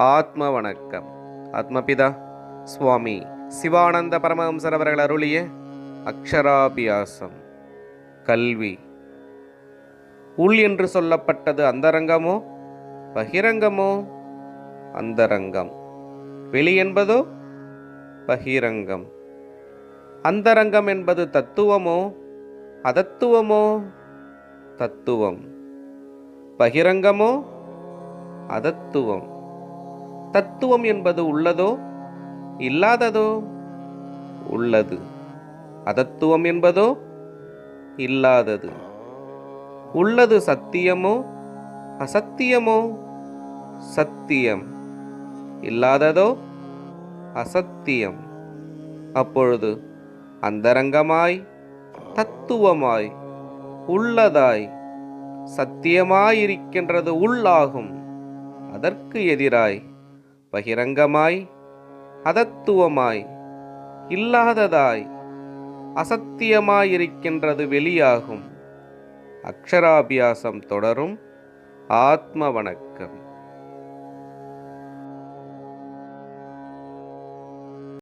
ஆத்ம வணக்கம். ஆத்மபிதா சுவாமி சிவானந்த பரமஹம்சர் அவர்கள் அருளிய அக்ஷராபியாசம். கல்வி. உள் என்று சொல்லப்பட்டது அந்தரங்கமோ பகிரங்கமோ? அந்தரங்கம். வெளி என்பதோ பகிரங்கம். அந்தரங்கம் என்பது தத்துவமோ அதத்துவமோ? தத்துவம். பகிரங்கமோ அதத்துவம். தத்துவம் என்பது உள்ளதோ இல்லாததோ? உள்ளது. அதத்துவம் என்பதோ இல்லாதது. உள்ளது சத்தியமோ அசத்தியமோ? சத்தியம். இல்லாததோ அசத்தியம். அப்பொழுது அந்தரங்கமாய் தத்துவமாய் உள்ளதாய் சத்தியமாயிருக்கின்றது உள்ளாகும். அதற்கு எதிராய் பகிரங்கமாய் அதத்துவமாய் இல்லாததாய் அசத்தியமாயிருக்கின்றது வெளியாகும். அக்ஷராபியாசம் தொடரும். ஆத்ம வணக்கம்.